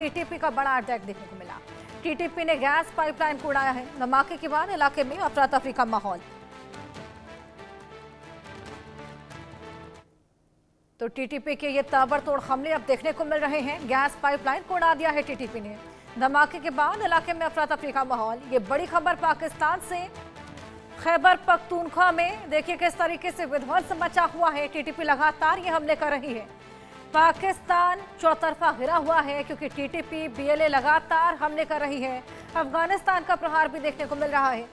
TTP का बड़ा attack देखने को मिला। टीटीपी ने गैस पाइपलाइन को उड़ाया है। धमाके के बाद इलाके में अफरा तफरी का माहौल। तो टीटीपी के ये ताबड़तोड़ हमले अब देखने को मिल रहे हैं। गैस पाइपलाइन को उड़ा दिया है टीटीपी ने। धमाके के बाद इलाके में अफरा तफरी का माहौल। ये बड़ी खबर पाकिस्तान से। खैबर पख्तूनख्वा में देखिए किस तरीके से विध्वंस मचा हुआ है। टीटीपी लगातार ये हमले कर रही है। पाकिस्तान चौतरफा घिरा हुआ है क्योंकि टीटीपी बीएलए लगातार हमले कर रही है। अफगानिस्तान का प्रहार भी देखने को मिल रहा है।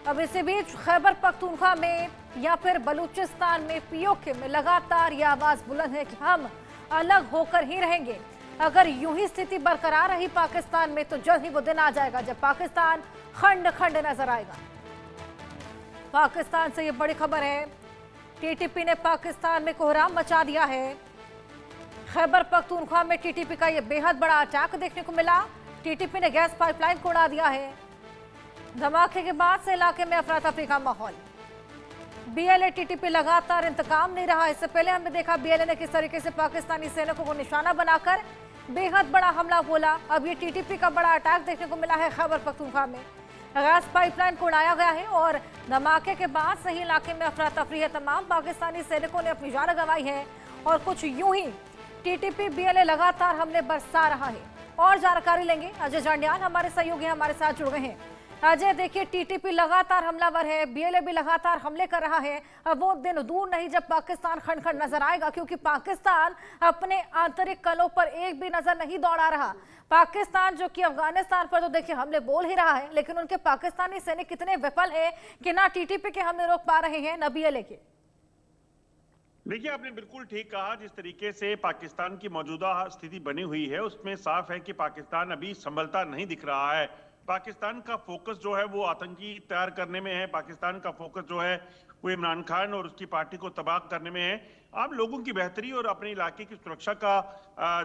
अब इसी बीच खैबर पख्तूनख्वा में या फिर बलूचिस्तान में पीओके में लगातार ये आवाज बुलंद है कि हम अलग होकर ही रहेंगे। अगर यूं ही स्थिति बरकरार रही पाकिस्तान में तो जल्द ही वो दिन आ जाएगा जब पाकिस्तान खंड खंड नजर आएगा। पाकिस्तान से ये बड़ी खबर है। टीटीपी ने पाकिस्तान में कोहराम मचा दिया है। खैबर पख्तूनख्वा में टीटीपी का ये बेहद बड़ा अटैक देखने को मिला। टीटीपी ने गैस पाइपलाइन को उड़ा दिया है। धमाके के बाद से इलाके में अफरा तफरी का माहौल। बीएलए टीटीपी लगातार इंतकाम नहीं रहा। इससे पहले हमने देखा बीएलए ने किस तरीके से पाकिस्तानी सैनिकों को निशाना बनाकर बेहद बड़ा हमला बोला। अब ये टीटीपी का बड़ा अटैक देखने को मिला है। खैबर पख्तूनख्वा में गैस पाइपलाइन को उड़ाया गया है और धमाके के बाद से ही इलाके में अफरा तफरी है। तमाम पाकिस्तानी सैनिकों ने अपनी जान गंवाई है और कुछ यूं ही टीटीपी बीएलए लगातार हमले बरसा रहा है। और जानकारी लेंगे, अजय जांडियाल हमारे सहयोगी हमारे साथ जुड़ गए हैं। अजय, देखिए टीटीपी लगातार हमलावर है, बीएलए भी लगातार हमले कर रहा है। अब वो दिन दूर नहीं जब पाकिस्तान खंड खंड नजर आएगा, क्योंकि पाकिस्तान अपने आंतरिक कलों पर एक भी नजर नहीं दौड़ा रहा। पाकिस्तान जो कि अफगानिस्तान पर तो देखिए हमले बोल ही रहा है, लेकिन उनके पाकिस्तानी सैनिक कितने विफल है कि ना टीटीपी के हमले रोक पा रहे हैं न बीएलए के। देखिए, आपने बिल्कुल ठीक कहा। जिस तरीके से पाकिस्तान की मौजूदा स्थिति बनी हुई है उसमें साफ है कि पाकिस्तान अभी संभलता नहीं दिख रहा है। पाकिस्तान का फोकस जो है वो आतंकी तैयार करने में है। पाकिस्तान का फोकस जो है वो इमरान खान और उसकी पार्टी को तबाह करने में है। आम लोगों की बेहतरी और अपने इलाके की सुरक्षा का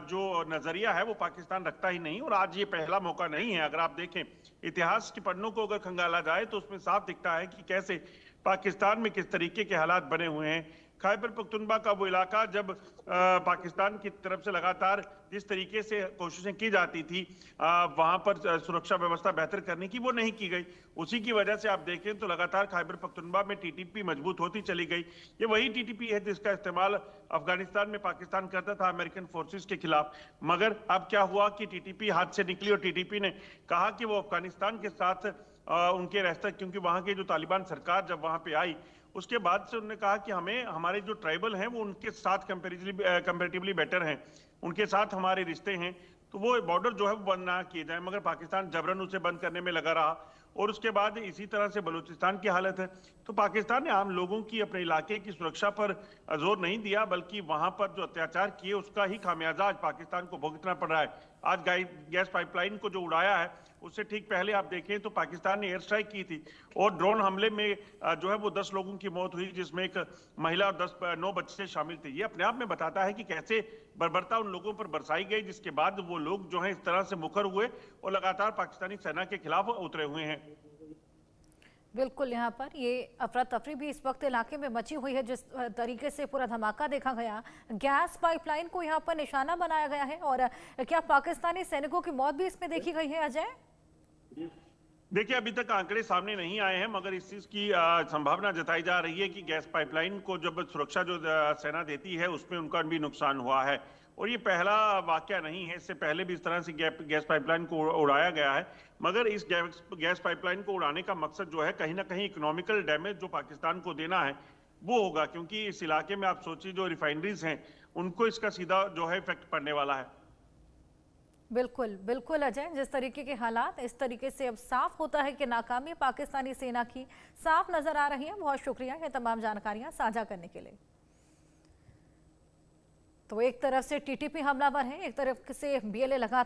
जो नजरिया है वो पाकिस्तान रखता ही नहीं। और आज ये पहला मौका नहीं है। अगर आप देखें इतिहास के पन्नों को अगर खंगाला जाए तो उसमें साफ दिखता है कि कैसे पाकिस्तान में किस तरीके के हालात बने हुए हैं। खैबर पख्तूनख्वा का वो इलाका जब पाकिस्तान की तरफ से लगातार जिस तरीके से कोशिशें की जाती थी वहां पर सुरक्षा व्यवस्था बेहतर करने की, वो नहीं की गई। उसी की वजह से आप देखें तो लगातार खैबर पख्तूनख्वा में टीटीपी मजबूत होती चली गई। ये वही टीटीपी है जिसका इस्तेमाल अफगानिस्तान में पाकिस्तान करता था अमेरिकन फोर्सेस के खिलाफ। मगर अब क्या हुआ कि टीटीपी हाथ से निकली और टीटीपी ने कहा कि वो अफगानिस्तान के साथ उनके रास्ता, क्योंकि वहां की जो तालिबान सरकार जब वहां पे आई उसके बाद से उन्होंने कहा कि हमें हमारे जो ट्राइबल हैं वो उनके साथ कंपैरेटिवली बेटर हैं, उनके साथ हमारे रिश्ते हैं, तो वो बॉर्डर जो है वो बंद ना किए जाए। मगर पाकिस्तान जबरन उसे बंद करने में लगा रहा। और उसके बाद इसी तरह से बलूचिस्तान की हालत है। तो पाकिस्तान ने आम लोगों की अपने इलाके की सुरक्षा पर जोर नहीं दिया, बल्कि वहां पर जो अत्याचार किए उसका ही खामियाजा आज पाकिस्तान को भुगतना पड़ रहा है। आज गैस पाइपलाइन को जो उड़ाया है उससे ठीक पहले आप देखें तो पाकिस्तान ने एयर स्ट्राइक की थी और ड्रोन हमले में जो है वो 10 लोगों की मौत हुई, जिसमें एक महिला और 9 बच्चे शामिल थे। ये अपने आप में बताता है कि कैसे बर्बरता उन लोगों पर बरसाई गई, जिसके बाद वो लोग जो है इस तरह से मुखर हुए और लगातार पाकिस्तानी सेना के खिलाफ उतरे हुए हैं। बिल्कुल, यहाँ पर ये अफरा तफरी भी इस वक्त इलाके में मची हुई है। जिस तरीके से पूरा धमाका देखा गया, गैस पाइपलाइन को यहाँ पर निशाना बनाया गया है। और क्या पाकिस्तानी सैनिकों की मौत भी इसमें देखी गई है अजय? देखिए, अभी तक आंकड़े सामने नहीं आए हैं, मगर इस चीज की संभावना जताई जा रही है कि गैस पाइपलाइन को जब सुरक्षा जो सेना देती है उसमें उनका भी नुकसान हुआ है। और ये पहला वाकया नहीं है, इससे पहले भी इस तरह से गैस पाइपलाइन को उड़ाया गया है। मगर इस गैस पाइपलाइन को उड़ाने का मकसद जो है कहीं ना कहीं इकोनॉमिकल डैमेज जो पाकिस्तान को देना है वो होगा, क्योंकि इस इलाके में आप सोचिए जो रिफाइनरीज हैं उनको इसका सीधा जो है इफेक्ट पड़ने वाला है। बिल्कुल बिल्कुल अजय, जिस तरीके के हालात इस तरीके से अब साफ होता है कि नाकामी पाकिस्तानी सेना की साफ नजर आ रही है। बहुत शुक्रिया ये तमाम जानकारियां साझा करने के लिए। तो एक तरफ से टीटीपी हमलावर है, एक तरफ से बीएलए लगातार